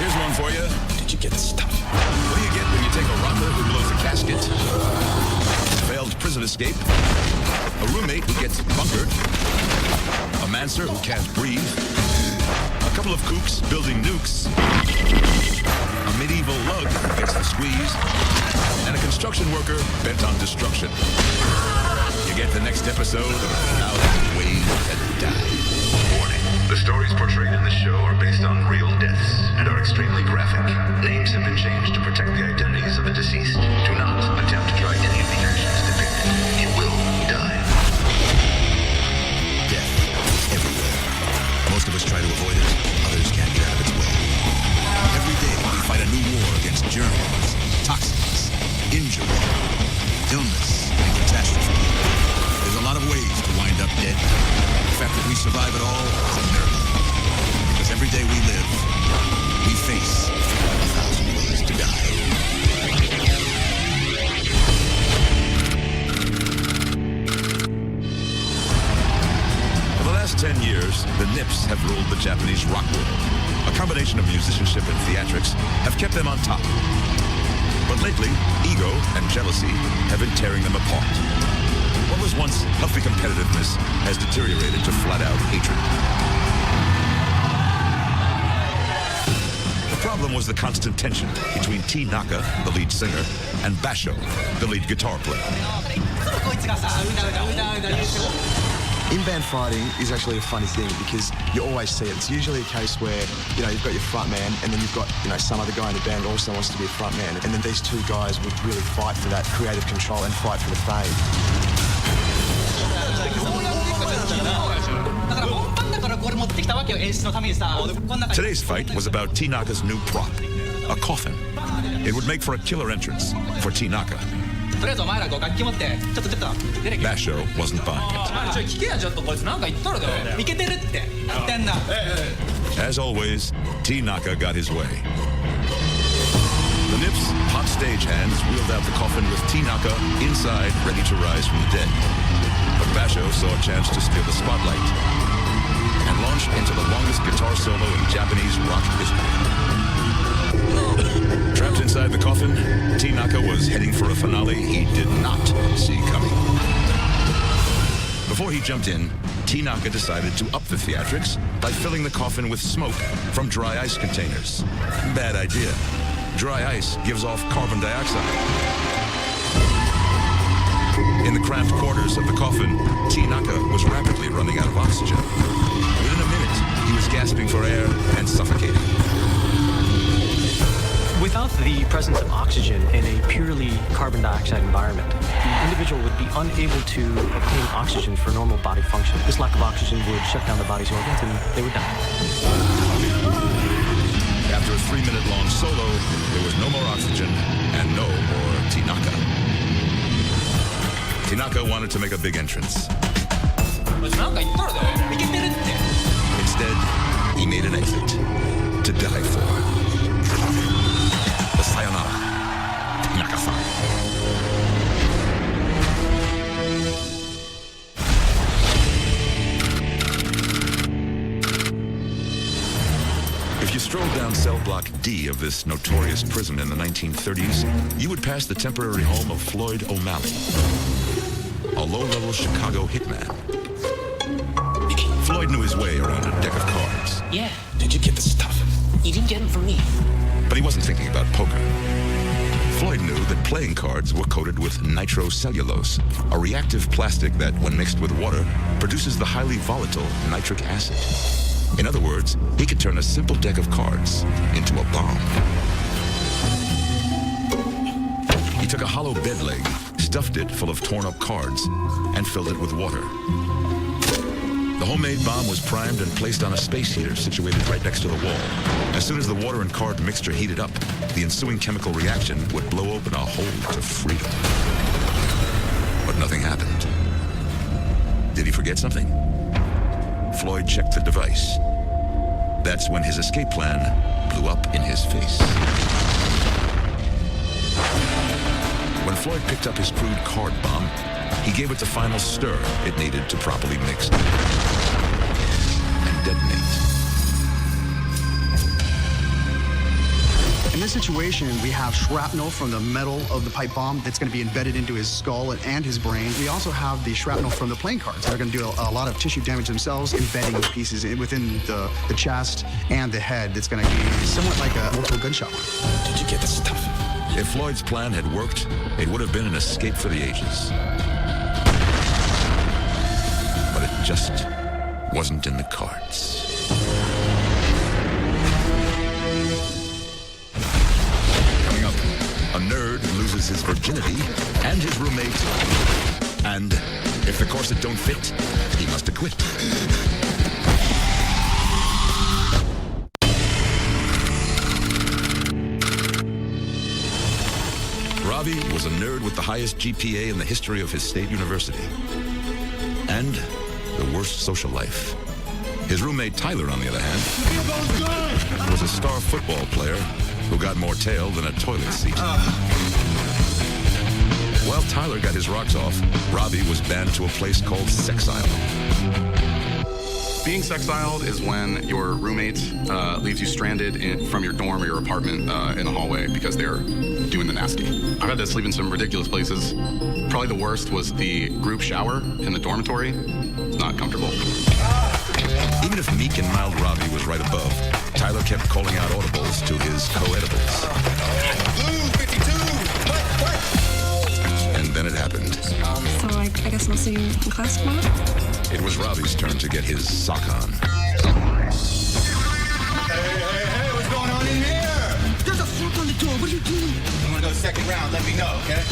Here's one for you. Did you get the stuff? What do you get when you take a rocker who blows a casket? Failed prison escape. A roommate who gets bunkered. A mancer who can't breathe. A couple of kooks building nukes. A medieval lug who gets the squeeze. And a construction worker bent on destruction. You get the next episode of 1,000 Ways to Die. Warning. The stories portrayed in the show are based on real deaths and are extremely graphic. Names have been changed to protect the identities of the deceased. Do not attempt to try any of the actions depicted. You will die. Death everywhere. Most of us try to avoid it. Others can't get out of its way. Every day we fight a new war against germs, toxins, injury, illness, and catastrophe. There's a lot of ways to wind up dead. The fact that we survive it all is a miracle. Because every day we live, we face 1,000 ways to die. For the last 10 years, the Nips have ruled the Japanese rock world. A combination of musicianship and theatrics have kept them on top. But lately, ego and jealousy have been tearing them apart. What was once healthy competitiveness has deteriorated to flat-out hatred. The problem was the constant tension between T. Naka, the lead singer, and Basho, the lead guitar player. In-band fighting is actually a funny thing because you always see it. It's usually a case where, you've got your front man and then you've got, some other guy in the band who also wants to be a front man. And then these two guys would really fight for that creative control and fight for the fame. Today's fight was about T. Naka's new prop, a coffin. It would make for a killer entrance for T. Naka. Basho wasn't buying it. As always, T. Naka got his way. The Nips' hot stagehands wheeled out the coffin with T. Naka inside, ready to rise from the dead. But Basho saw a chance to steal the spotlight and launched into the longest guitar solo in Japanese rock history. Trapped inside the coffin, T. Naka was heading for a finale he did not see coming. Before he jumped in, T. Naka decided to up the theatrics by filling the coffin with smoke from dry ice containers. Bad idea. Dry ice gives off carbon dioxide. In the cramped quarters of the coffin, T. Naka was rapidly running out of oxygen. Within a minute, he was gasping for air and suffocating. Without the presence of oxygen in a purely carbon dioxide environment, the individual would be unable to obtain oxygen for normal body function. This lack of oxygen would shut down the body's organs and they would die. After a 3-minute-long solo, there was no more oxygen and no more T. Naka. T. Naka wanted to make a big entrance. Instead, he made an exit to die for. The sayonara, Naka-san. If you strolled down cell block D of this notorious prison in the 1930s, you would pass the temporary home of Floyd O'Malley, a low-level Chicago hitman. Floyd knew his way around a deck of cards. Yeah. Did you get the stuff? You didn't get them from me. But he wasn't thinking about poker. Floyd knew that playing cards were coated with nitrocellulose, a reactive plastic that, when mixed with water, produces the highly volatile nitric acid. In other words, he could turn a simple deck of cards into a bomb. He took a hollow bed leg, stuffed it full of torn-up cards, and filled it with water. The homemade bomb was primed and placed on a space heater situated right next to the wall. As soon as the water and card mixture heated up, the ensuing chemical reaction would blow open a hole to freedom. But nothing happened. Did he forget something? Floyd checked the device. That's when his escape plan blew up in his face. When Floyd picked up his crude card bomb, he gave it the final stir it needed to properly mix and detonate. this situation, we have shrapnel from the metal of the pipe bomb that's going to be embedded into his skull and his brain. We also have the shrapnel from the playing cards that are going to do a lot of tissue damage themselves, embedding pieces within the chest and the head. That's going to be somewhat like a multiple gunshot wound. Did you get the stuff? If Floyd's plan had worked, it would have been an escape for the ages. But it just wasn't in the cards. Coming up, a nerd loses his virginity and his roommate. And if the corset don't fit, he must acquit. Ravi was a nerd with the highest GPA in the history of his state university. And the worst social life. His roommate Tyler, on the other hand, was a star football player who got more tail than a toilet seat. While Tyler got his rocks off, Ravi was banned to a place called Sexile. Being sexiled is when your roommate leaves you stranded from your dorm or your apartment in a hallway because they're doing the nasty. I've had to sleep in some ridiculous places. Probably the worst was the group shower in the dormitory. It's not comfortable. Even if meek and mild Ravi was right above, Tyler kept calling out audibles to his co-edibles. Blue 52! What? And then it happened. So I guess I'll see you in class tomorrow? It was Ravi's turn to get his sock on. Hey, what's going on in here? There's a fork on the door. What are you doing? You want to go second round? Let me know, okay?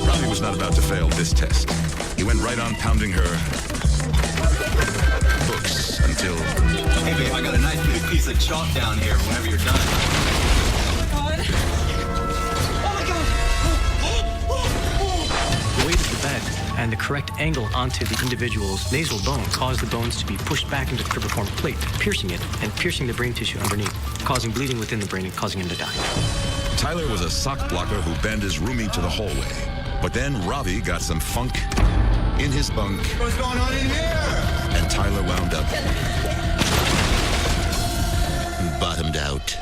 Ravi was not about to fail this test. He went right on pounding her books until... Hey, babe, I got a nice big piece of chalk down here whenever you're done. The weight of the bed and the correct angle onto the individual's nasal bone caused the bones to be pushed back into the cribriform plate, piercing it and piercing the brain tissue underneath, causing bleeding within the brain and causing him to die. Tyler was a sock blocker who banned his roomie to the hallway. But then Ravi got some funk in his bunk. What's going on in here? And Tyler wound up bottomed out.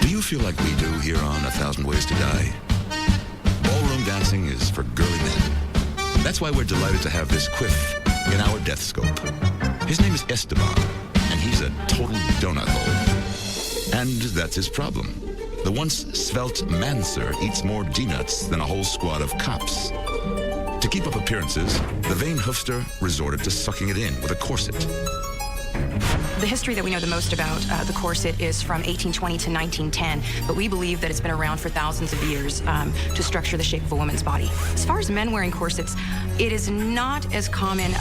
Do you feel like we do here on 1,000 Ways to Die? Ballroom dancing is for girly men. That's why we're delighted to have this quiff in our death scope. His name is Esteban, and he's a total donut hole. And that's his problem. The once svelte Manser eats more D-nuts than a whole squad of cops. To keep up appearances, the vain hoofster resorted to sucking it in with a corset. The history that we know the most about the corset is from 1820 to 1910, but we believe that it's been around for thousands of years to structure the shape of a woman's body. As far as men wearing corsets, it is not as common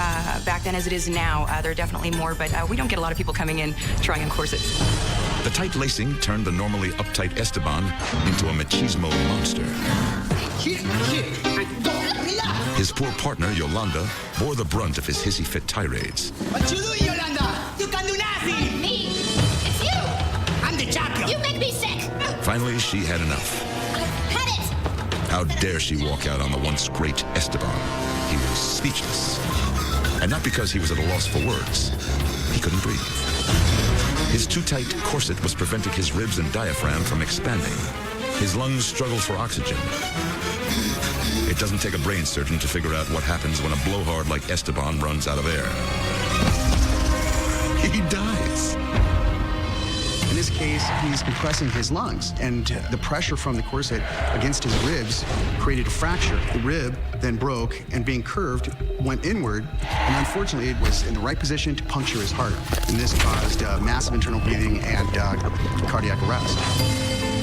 back then as it is now. There are definitely more, but we don't get a lot of people coming in trying on corsets. The tight lacing turned the normally uptight Esteban into a machismo monster. His poor partner, Yolanda, bore the brunt of his hissy fit tirades. What you doing, Yolanda? You can do nothing. Me? It's you! I'm the champion. You make me sick! Finally, she had enough. Cut it! How dare she walk out on the once great Esteban? He was speechless. And not because he was at a loss for words. He couldn't breathe. His too tight corset was preventing his ribs and diaphragm from expanding. His lungs struggled for oxygen. It doesn't take a brain surgeon to figure out what happens when a blowhard like Esteban runs out of air. He dies. In this case, he's compressing his lungs, and the pressure from the corset against his ribs created a fracture. The rib then broke, and being curved, went inward, and unfortunately, it was in the right position to puncture his heart. And this caused massive internal bleeding and cardiac arrest.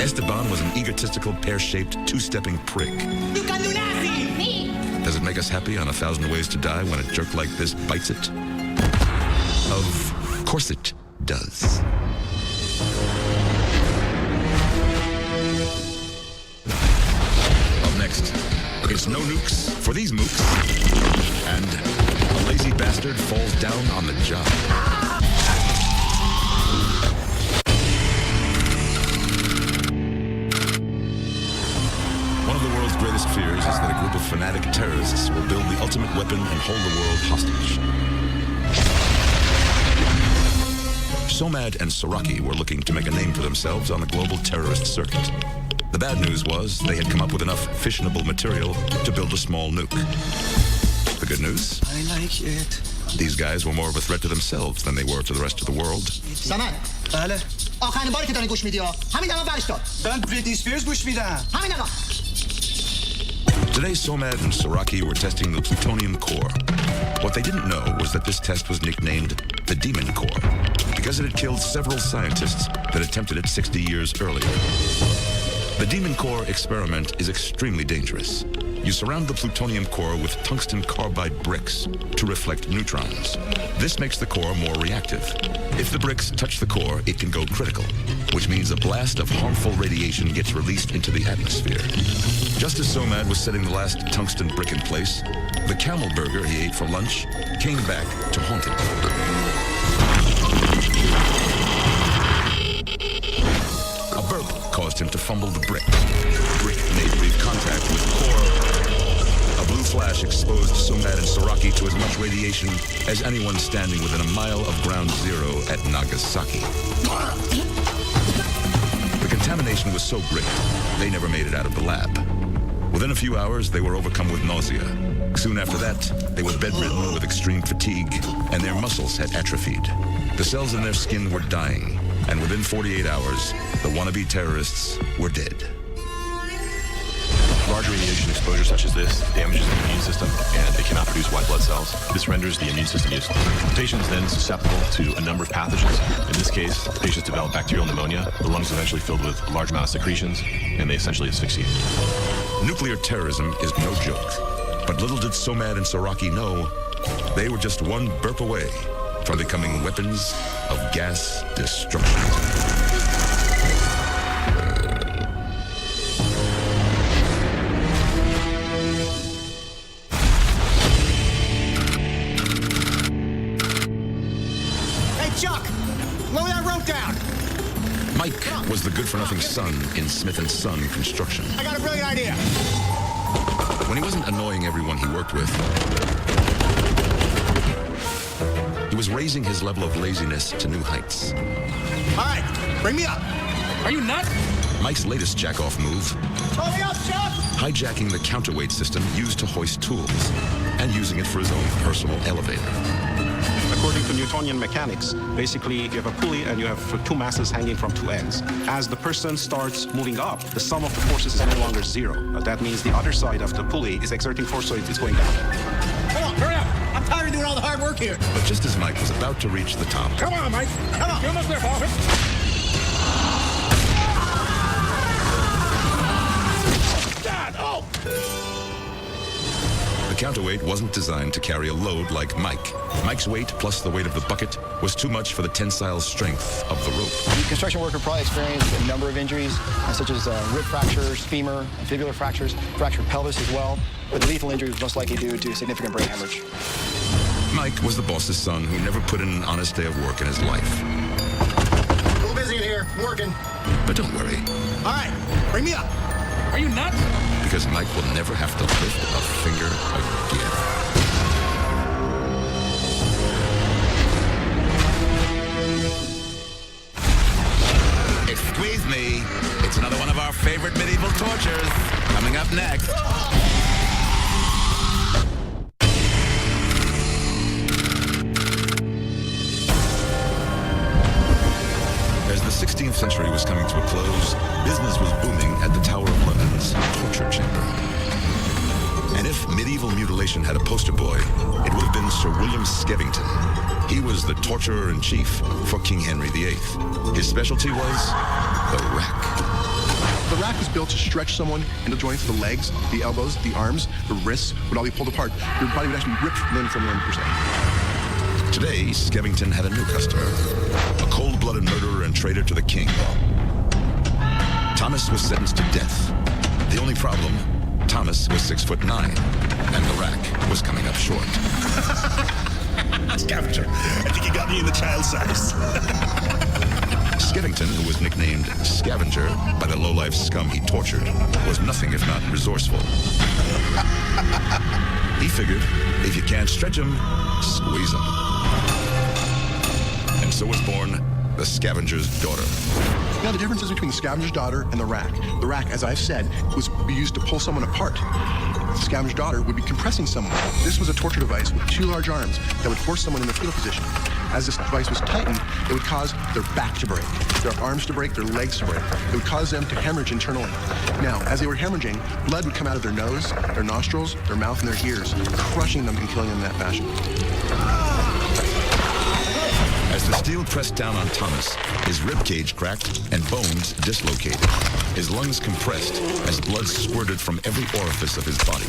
Esteban was an egotistical, pear-shaped, two-stepping prig. You can do nothing. Me? Does it make us happy on 1,000 Ways to Die when a jerk like this bites it? Of course it does. Up next, it's no nukes for these mooks, and a lazy bastard falls down on the job. One of the world's greatest fears is that a group of fanatic terrorists will build the ultimate weapon and hold the world hostage. Somad and Soraki were looking to make a name for themselves on the global terrorist circuit. The bad news was they had come up with enough fissionable material to build a small nuke. The good news? I like it. These guys were more of a threat to themselves than they were to the rest of the world. سمن بله آخرین باری که داری گوش میدی ها همین الان برش دار دارم بریتنی اسپیرز گوش میدم همین الان Today, Somad and Soraki were testing the plutonium core. What they didn't know was that this test was nicknamed the Demon Core because it had killed several scientists that attempted it 60 years earlier. The Demon Core experiment is extremely dangerous. You surround the plutonium core with tungsten carbide bricks to reflect neutrons. This makes the core more reactive. If the bricks touch the core, it can go critical, which means a blast of harmful radiation gets released into the atmosphere. Just as Somad was setting the last tungsten brick in place, the camel burger he ate for lunch came back to haunt him. A burp caused him to fumble the brick. The brick made brief contact with the core. A blue flash exposed Somad and Soraki to as much radiation as anyone standing within a mile of ground zero at Nagasaki. The contamination was so great, they never made it out of the lab. Within a few hours, they were overcome with nausea. Soon after that, they were bedridden with extreme fatigue, and their muscles had atrophied. The cells in their skin were dying, and within 48 hours, the wannabe terrorists were dead. Large radiation exposure such as this damages the immune system, and it cannot produce white blood cells. This renders the immune system useless. The patient is then susceptible to a number of pathogens. In this case, patients develop bacterial pneumonia. The lungs eventually filled with a large amount of secretions, and they essentially asphyxiate. Nuclear terrorism is no joke. But little did Somad and Soraki know, they were just one burp away from becoming weapons of gas destruction. Mike was the good-for-nothing son in Smith & Son Construction. I got a brilliant idea. When he wasn't annoying everyone he worked with, he was raising his level of laziness to new heights. All right, bring me up. Are you nuts? Mike's latest jack-off move, Pull me up, Chuck! hijacking the counterweight system used to hoist tools and using it for his own personal elevator. According to Newtonian mechanics, basically you have a pulley and you have two masses hanging from two ends. As the person starts moving up, the sum of the forces is no longer zero. That means the other side of the pulley is exerting force, so it's going down. Come on, hurry up! I'm tired of doing all the hard work here. But just as Mike was about to reach the top, Come on, Mike. Come on. You're almost there, Paul. God, oh! the counterweight wasn't designed to carry a load like Mike. Mike's weight plus the weight of the bucket was too much for the tensile strength of the rope. The construction worker probably experienced a number of injuries, such as rib fractures, femur, and fibular fractures, fractured pelvis as well. But the lethal injury was most likely due to significant brain hemorrhage. Mike was the boss's son who never put in an honest day of work in his life. A little busy in here. I'm working. But don't worry, All right, bring me up. Are you nuts? because Mike will never have to lift a finger again. Excuse me, it's another one of our favorite medieval tortures. Coming up next. As the 16th century was coming to a close, business was booming at the Tower of London's torture chamber. And if medieval mutilation had a poster boy, it would have been Sir William Skevington. He was the torturer-in-chief for King Henry VIII. His specialty was the rack. The rack was built to stretch someone into joints, the legs, the elbows, the arms, the wrists would all be pulled apart. Your body would actually be ripped limb from limb, per se. Today, Skevington had a new customer, a cold-blooded murderer and traitor to the king. Thomas was sentenced to death. The only problem, Thomas was 6'9", and the rack was coming up short. Scavenger, I think you got me in the child size. Skevington, who was nicknamed Scavenger by the low-life scum he tortured, was nothing if not resourceful. figured, if you can't stretch them, squeeze them. And so was born the scavenger's daughter. Now, the differences between the scavenger's daughter and the rack. The rack, as I've said, was used to pull someone apart. The scavenger's daughter would be compressing someone. This was a torture device with two large arms that would force someone in the fetal position. As this device was tightened, it would cause their back to break, their arms to break, their legs to break. It would cause them to hemorrhage internally. Now, as they were hemorrhaging, blood would come out of their nose, their nostrils, their mouth, and their ears, crushing them and killing them in that fashion. As the steel pressed down on Thomas, his rib cage cracked and bones dislocated. His lungs compressed as blood squirted from every orifice of his body.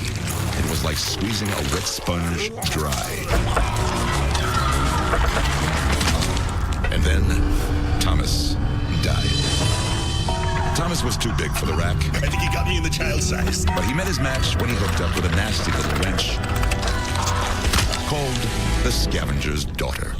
It was like squeezing a wet sponge dry. And then Thomas died. Thomas was too big for the rack. I think he got me in the child size. But he met his match when he hooked up with a nasty little wench called the scavenger's daughter.